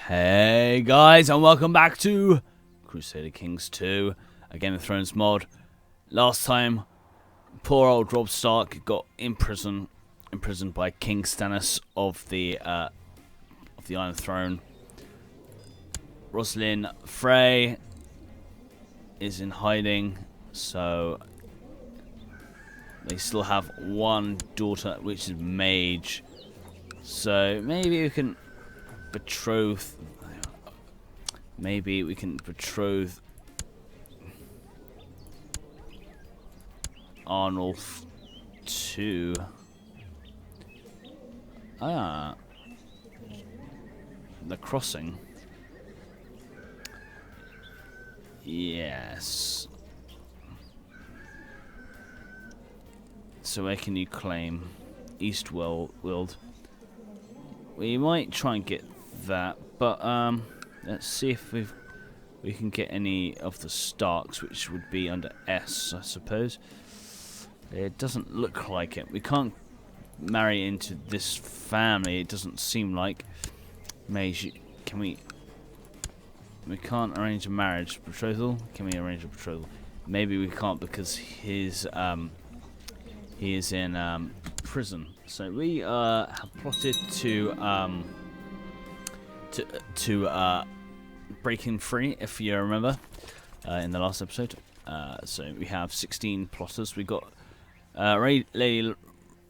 Hey guys, and welcome back to Crusader Kings 2, a Game of Thrones mod. Last time, poor old Robb Stark got imprisoned by King Stannis of the Iron Throne. Rosalind Frey is in hiding, so they still have one daughter, which is Mage. So maybe we can betroth. Maybe we can betroth Arnulf to the crossing. Yes. So where can you claim? Eastworld. We might try and get that, but let's see if we can get any of the Starks, which would be under S, I suppose. It doesn't look like it. We can't marry into this family. It doesn't seem like. Mage, can we? We can't arrange a marriage betrothal. Can we arrange a betrothal? Maybe we can't because he is in prison. So we have plotted to break him free, if you remember, in the last episode. So we have 16 plotters. We got Lady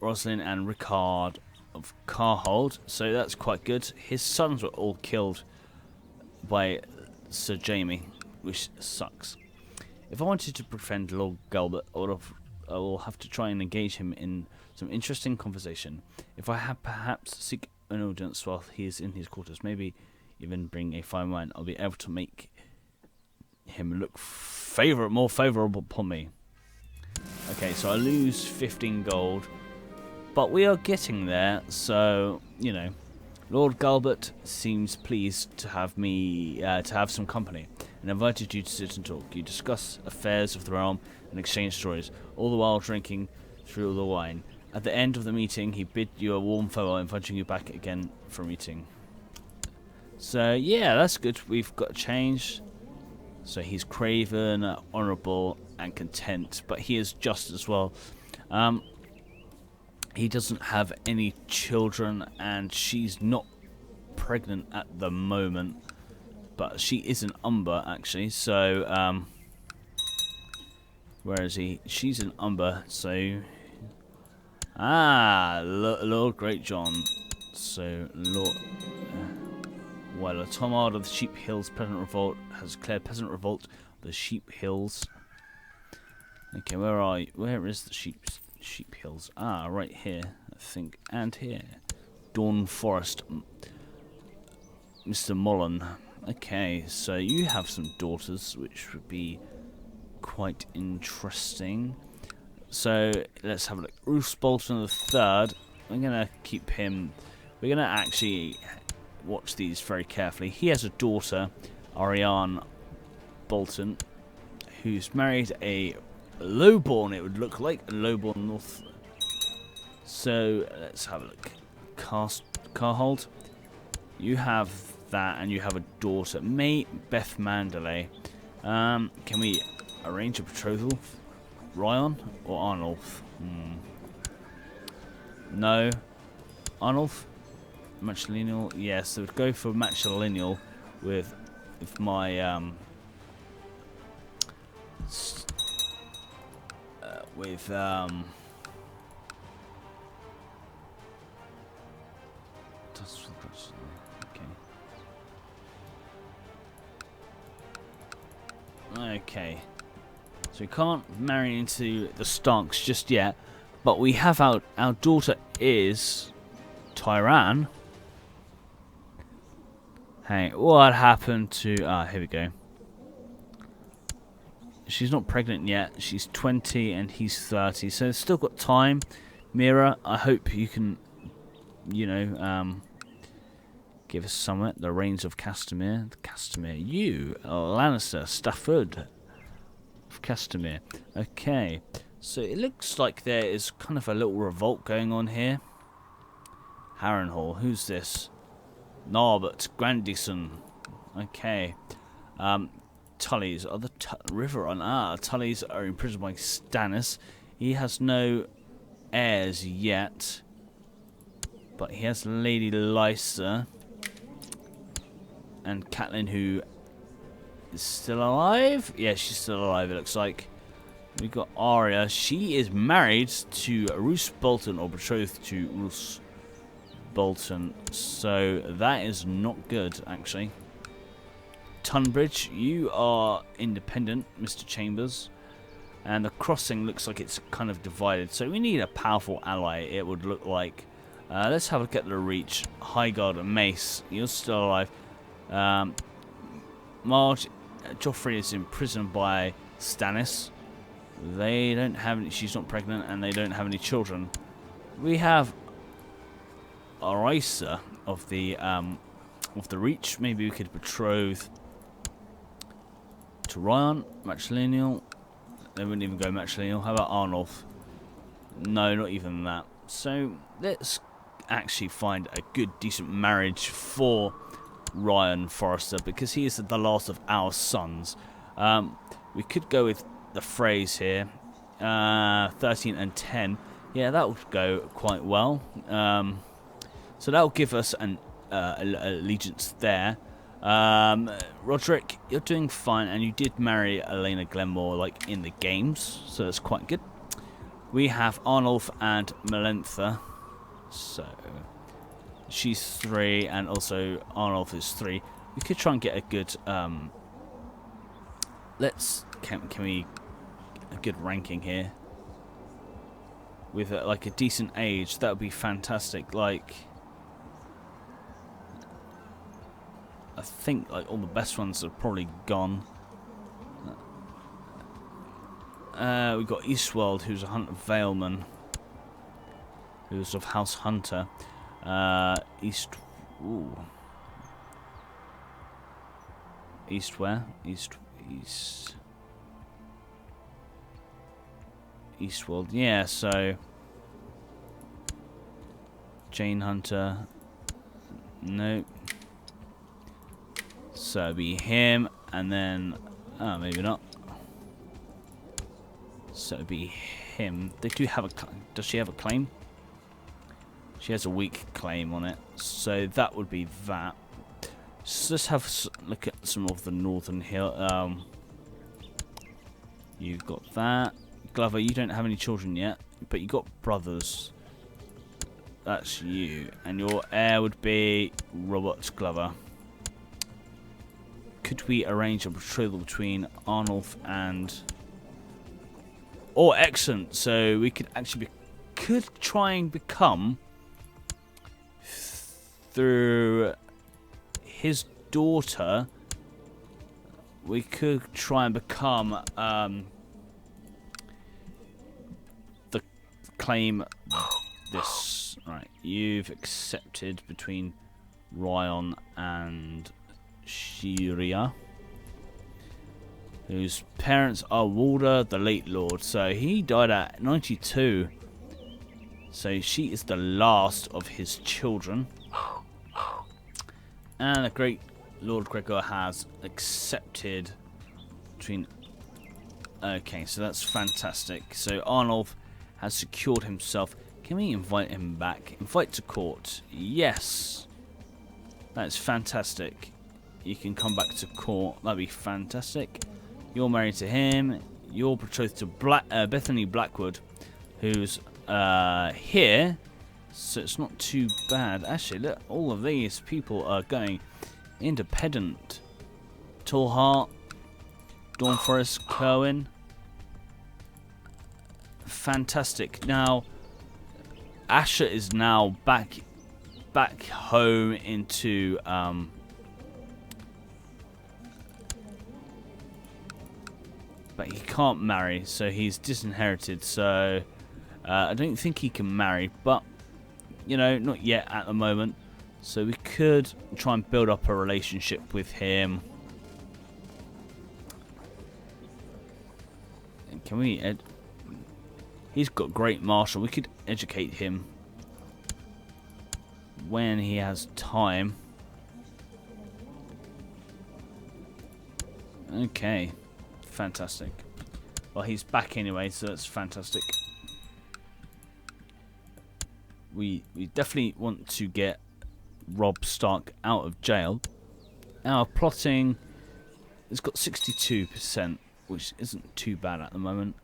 Rosalind and Rickard of Carhold. So that's quite good. His sons were all killed by Sir Jaime, which sucks. If I wanted to befriend Lord Galbert, I will have to try and engage him in some interesting conversation. If I have perhaps seek an audience while he is in his quarters, maybe even bring a fine wine, I'll be able to make him look more favourable upon me. Okay, so I lose 15 gold, but we are getting there, so, you know. Lord Galbert seems pleased to have me, to have some company, and invited you to sit and talk. You discuss affairs of the realm and exchange stories, all the while drinking through the wine. At the end of the meeting, he bid you a warm farewell, inviting you back again for a meeting. So, yeah, that's good. We've got a change. So he's craven, honourable, and content, but he is just as well. He doesn't have any children, and she's not pregnant at the moment, but she is an Umber, actually, so, where is he? She's an Umber, so, Lord Greatjohn, so, Lord, while a Tomard of the Sheep Hills peasant revolt has declared peasant revolt of the Sheep Hills. Okay, where is the Sheep Hills? Right here, I think, and here. Dawn Forest, Mr. Mullen. Okay, so you have some daughters, which would be quite interesting. So let's have a look. Roose Bolton the Third. I'm gonna keep him. We're gonna actually watch these very carefully. He has a daughter, Ariane Bolton, who's married a lowborn, it would look like, a lowborn North. So let's have a look. Carhold, you have that, and you have a daughter, Beth Mandalay. Can we arrange a betrothal? Ryan or Arnulf? No. Arnulf? Matrilineal? Yes, so we'd go for matrilineal with my okay. So we can't marry into the Starks just yet, but we have our daughter is Tyran. Hey, what happened to... here we go. She's not pregnant yet. She's 20 and he's 30, so still got time. Mira, I hope you can, you know, give us somewhere. The Reigns of Castamere. Castamere. You, Lannister, Stafford of Castamere. Okay, so it looks like there is kind of a little revolt going on here. Harrenhal, who's this? Norbert Grandison. Okay. Tullys are the river on Tullys are imprisoned by Stannis. He has no heirs yet, but he has Lady Lysa and Catelyn, who is still alive. Yeah, she's still alive. It looks like. We got Arya. She is married to Roose Bolton, or betrothed to Roose Bolton. So that is not good, actually. Tunbridge, you are independent, Mr. Chambers. And the crossing looks like it's kind of divided. So we need a powerful ally, it would look like. Let's have a look at the reach. Highgarde and Mace, you're still alive. Marge, Joffrey is imprisoned by Stannis. They don't have any, she's not pregnant, and they don't have any children. We have Orisa of the Reach. Maybe we could betroth to Ryan, matrilineal. They wouldn't even go matrilineal. How about Arnulf? No, not even that. So let's actually find a good, decent marriage for Ryan Forrester, because he is the last of our sons. We could go with the phrase here, 13 and 10. Yeah, that would go quite well. So that will give us an allegiance there. Roderick, you're doing fine, and you did marry Elena Glenmore like in the games, so that's quite good. We have Arnulf and Melantha, so she's 3, and also Arnulf is 3. We could try and get a good can we a good ranking here with like a decent age. That would be fantastic. Like, I think like all the best ones are probably gone. We've got Eastwald, who's a Hunter Valeman, who's of House Hunter. East where? Eastwald. Yeah, so Jane Hunter. Nope. So it'd be him, and then maybe not. So it'd be him. They do have a. Does she have a claim? She has a weak claim on it, so that would be that. So let's have a look at some of the Northern Hill. You've got that. Glover, you don't have any children yet, but you got brothers. That's you, and your heir would be Robert Glover. Could we arrange a betrothal between Arnulf and? Oh, excellent! So we could actually could try and become through his daughter. We could try and become the claim this. Right, you've accepted between Ryan and Shiria, whose parents are Walder, the late Lord. So he died at 92. So she is the last of his children. And the great Lord Gregor has accepted between. Okay, so that's fantastic. So Arnulf has secured himself. Can we invite him back? Invite to court. Yes. That's fantastic. You can come back to court. That'd be fantastic. You're married to him. You're betrothed to Bethany Blackwood, who's here. So it's not too bad. Actually, look, all of these people are going independent. Tallheart, Dawnforest, Kerwin. Fantastic. Now, Asher is now back home into but he can't marry, so he's disinherited. So I don't think he can marry, but you know, not yet at the moment. So we could try and build up a relationship with him. And can we? He's got great martial. We could educate him when he has time. Okay. Fantastic. Well, he's back anyway, so that's fantastic. We definitely want to get Robb Stark out of jail. Our plotting has got 62%, which isn't too bad at the moment.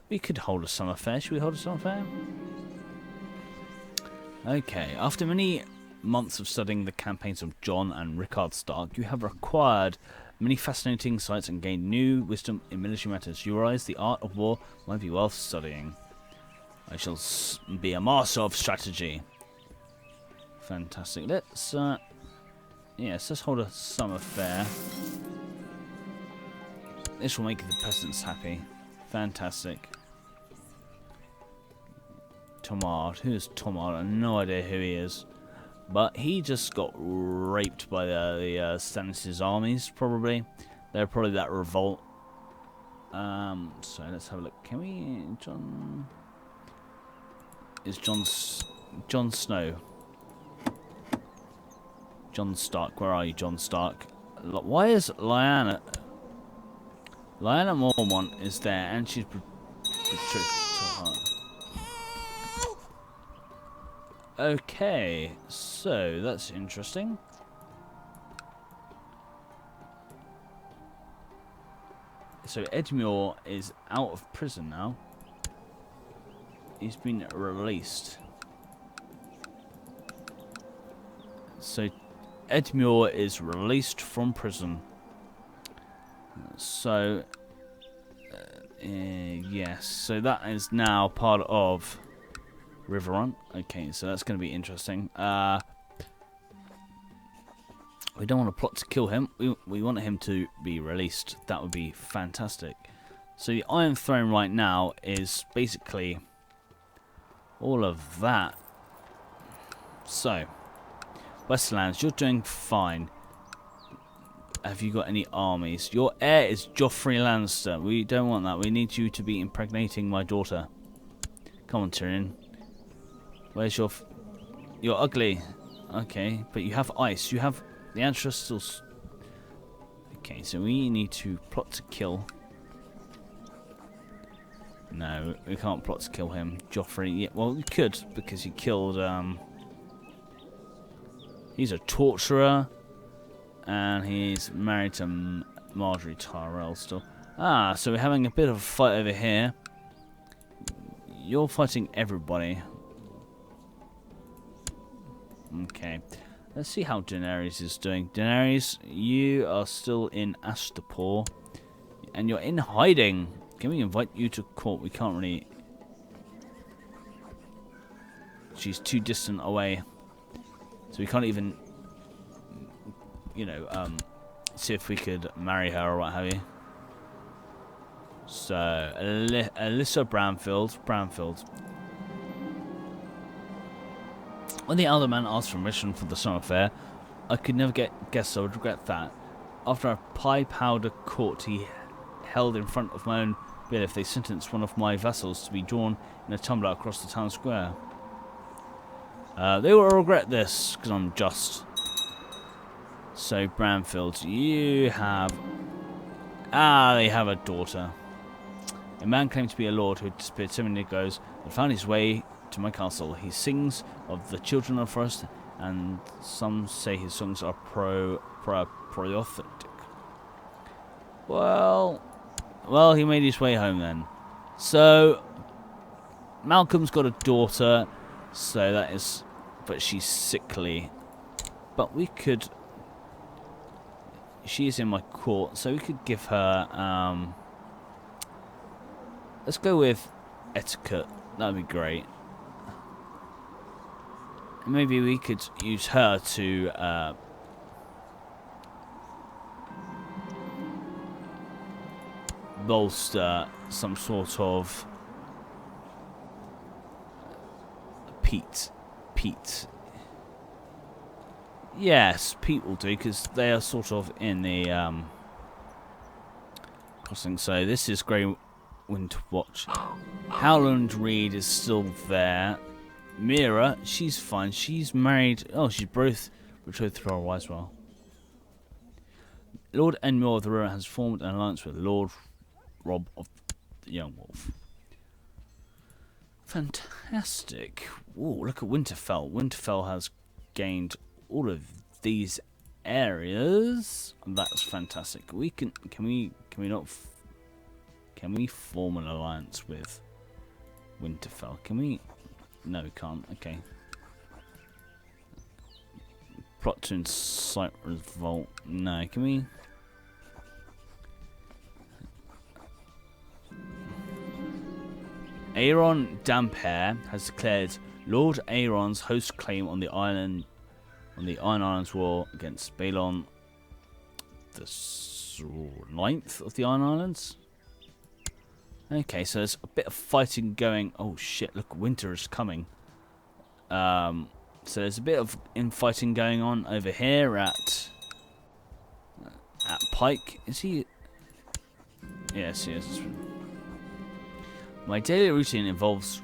We could hold a summer fair. Should we hold a summer fair? Okay. After many months of studying the campaigns of Jon and Rickard Stark, you have acquired many fascinating insights and gained new wisdom in military matters. You realize the art of war might be worth studying. I shall be a master of strategy. Fantastic. Let's let's hold a summer fair. This will make the peasants happy. Fantastic. Tomard. Who is Tomard? I have no idea who he is. But he just got raped by the Stannis' armies, probably. They're probably that revolt. So let's have a look. Can we... Jon... Is Jon Snow? Jon Stark. Where are you, Jon Stark? Why is Lyanna Mormont is there and she's betrothed to her? Okay, so that's interesting. So Edmure is out of prison now. He's been released. So Edmure is released from prison. So yes, so that is now part of Riverrun. Okay, so that's going to be interesting. We don't want to plot to kill him. We want him to be released. That would be fantastic. So the Iron Throne right now is basically all of that. So, Westlands, you're doing fine. Have you got any armies? Your heir is Joffrey Lannister. We don't want that. We need you to be impregnating my daughter. Come on, Tyrion. Where's your... You're ugly. Okay, but you have ice. You have the ancestors. Okay, so we need to plot to kill. No, we can't plot to kill him. Joffrey, yeah, well, we could, because he killed, he's a torturer, and he's married to Marjorie Tyrell still. Ah, so we're having a bit of a fight over here. You're fighting everybody. Okay. Let's see how Daenerys is doing. Daenerys, you are still in Astapor. And you're in hiding. Can we invite you to court? We can't really... She's too distant away. So we can't even... You know, see if we could marry her or what have you. So, Alyssa Bramfield. When the elder man asked for permission for the summer fair, I could never guess, so I would regret that. After a pie-powder court he held in front of my own bailiff, they sentenced one of my vassals to be drawn in a tumbler across the town square. They will regret this, because I'm just. So, Bramfield, you have... Ah, they have a daughter. A man claimed to be a lord who had disappeared so many years and found his way to my castle. He sings of the children of Forrester, and some say his songs are pro-authentic. Well, he made his way home then. So, Malcolm's got a daughter, so that is... But she's sickly. But we could... She is in my court, so we could give her... let's go with etiquette. That would be great. Maybe we could use her to... bolster some sort of Pete. Yes, Pete will do, because they are sort of in the crossing. So this is Grey Winter Watch. Howland Reed is still there. Mira, she's fine. She's married. Oh, she's both betrothed to our Wisewell. Lord Enmure of the River has formed an alliance with Lord Rob of the Young Wolf. Fantastic. Ooh, look at Winterfell. Winterfell has gained all of these areas. That's fantastic. Can we form an alliance with Winterfell? Can we? No, we can't. Okay. Plot to incite revolt. No, can we? Aeron Damphair has declared Lord Aeron's host claim on the Iron Islands war against Balon the 9th of the Iron Islands. Okay, so there's a bit of fighting going. Oh shit! Look, winter is coming. So there's a bit of infighting going on over here at Pike. Is he? Yes, he is. My daily routine involves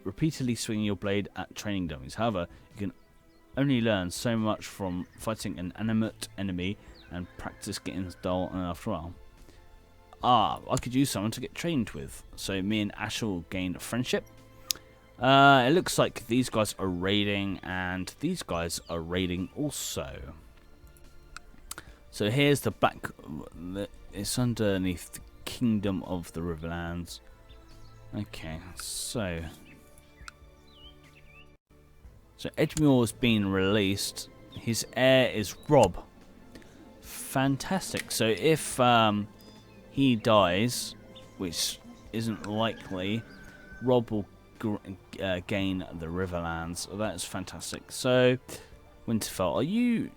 repeatedly swinging your blade at training dummies. However, you can only learn so much from fighting an animate enemy, and practice getting dull after a while. I could use someone to get trained with. So me and Ash will gain friendship. It looks like these guys are raiding, and these guys are raiding also. So here's the back. It's underneath the Kingdom of the Riverlands. Okay, so Edmure's been released. His heir is Rob. Fantastic. So if he dies, which isn't likely, Rob will gain the Riverlands. Oh, that's fantastic. So Winterfell, are you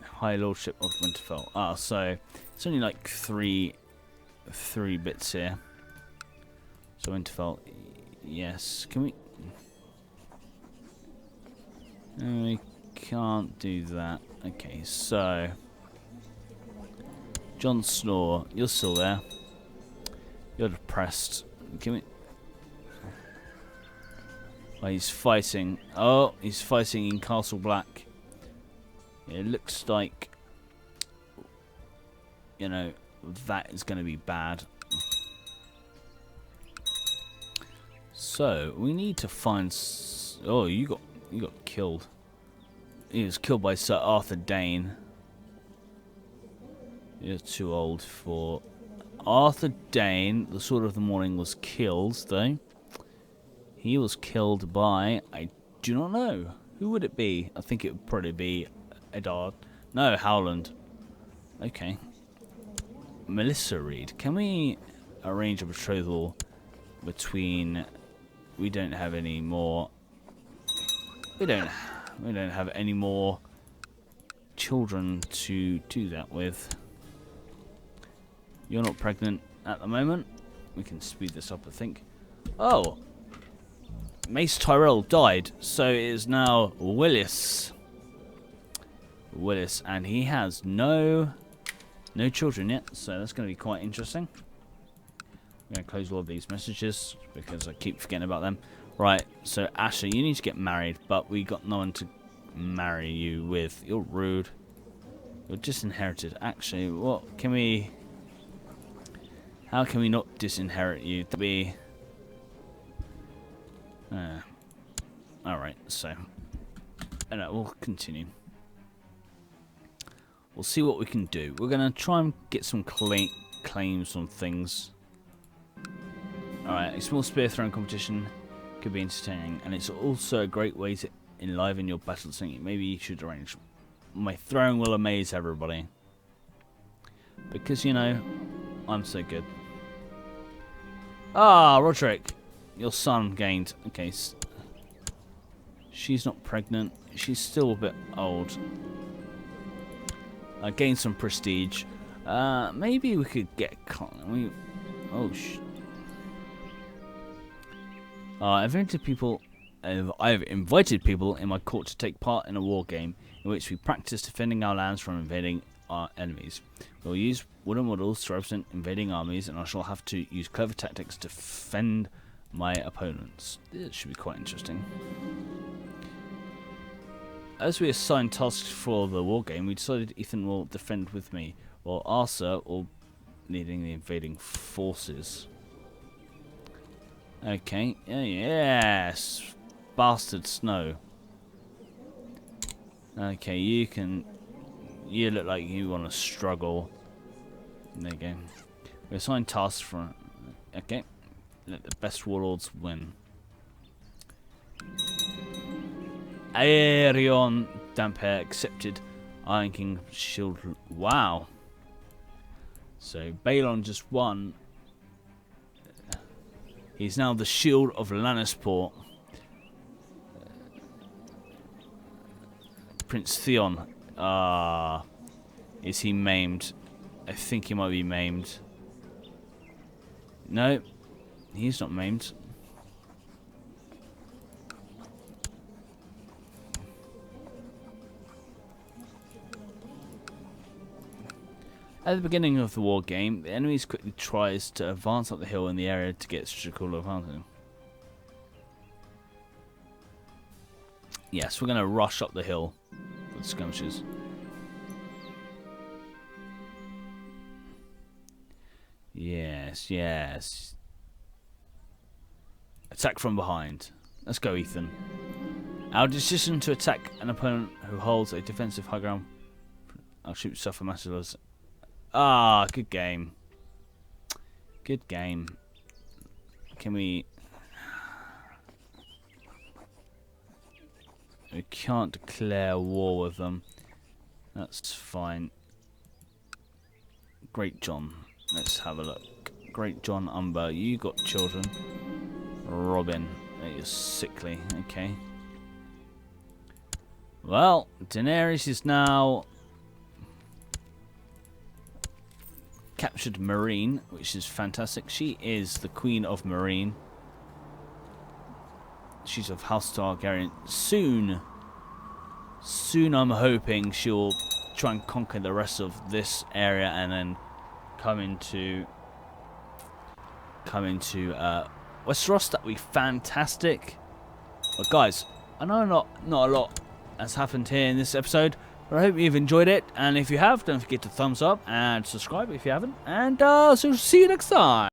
High Lordship of Winterfell? Ah, so it's only like three bits here. So Winterfell, yes. Can we? No, we can't do that. Okay, so Jon Snow, you're still there. You're depressed. Can we? Oh, he's fighting. Oh, he's fighting in Castle Black. It looks like, you know, that is going to be bad. So we need to find. Oh, you got killed. He was killed by Sir Arthur Dane. You're too old for Arthur Dane. The Sword of the Morning was killed, though. He was killed by, I do not know. Who would it be? I think it would probably be Eddard. No, Howland. Okay. Melissa Reed. Can we arrange a betrothal between? We don't have any more. We don't have any more children to do that with. You're not pregnant at the moment. We can speed this up, I think. Oh, Mace Tyrell died, so it is now Willis. And he has no children yet, so that's going to be quite interesting. I'm going to close all of these messages because I keep forgetting about them. Right, so Asher, you need to get married, but we got no one to marry you with. You're rude. You're disinherited. Actually, what can we? How can we not disinherit you? That'd be. Alright, so. We'll continue. We'll see what we can do. We're going to try and get some claims on things. Alright, a small spear throwing competition could be entertaining, and it's also a great way to enliven your battle singing. Maybe you should arrange. My throwing will amaze everybody. Because, you know, I'm so good. Ah, Roderick. Your son gained. Okay. She's not pregnant. She's still a bit old. Gained some prestige. Maybe we could get. Oh, I've invited people in my court to take part in a war game in which we practice defending our lands from invading our enemies. We'll use wooden models to represent invading armies, and I shall have to use clever tactics to defend my opponents. It should be quite interesting. as we assigned tasks for the war game, we decided Ethan will defend with me, while Arthur will leading the invading forces. Okay, yes, bastard snow. Okay, you look like you want to struggle. There you go. We assign tasks for. Okay, let the best warlords win. Aerion Damper accepted. Iron King shield. Wow. So Balon just won. He's now the shield of Lannisport. Prince Theon. Is he maimed? I think he might be maimed. No, he's not maimed. At the beginning of the war game, the enemy quickly tries to advance up the hill in the area to get strategical advantage. Yes, we're going to rush up the hill for the skirmishes. Yes, yes. Attack from behind. Let's go, Ethan. Our decision to attack an opponent who holds a defensive high ground. I'll shoot suffer massive loss. Ah, good game. Good game. Can we... We can't declare war with them. That's fine. Great John. Let's have a look. Great John Umber. You got children. Robin. That is sickly. Okay. Well, Daenerys is now... captured Marine, which is fantastic. She is the Queen of Marine. She's of House Targaryen. Soon I'm hoping she'll try and conquer the rest of this area and then come into Westeros. That'd be fantastic. But guys, I know not a lot has happened here in this episode, but I hope you've enjoyed it, and if you have, don't forget to thumbs up and subscribe if you haven't, and so see you next time.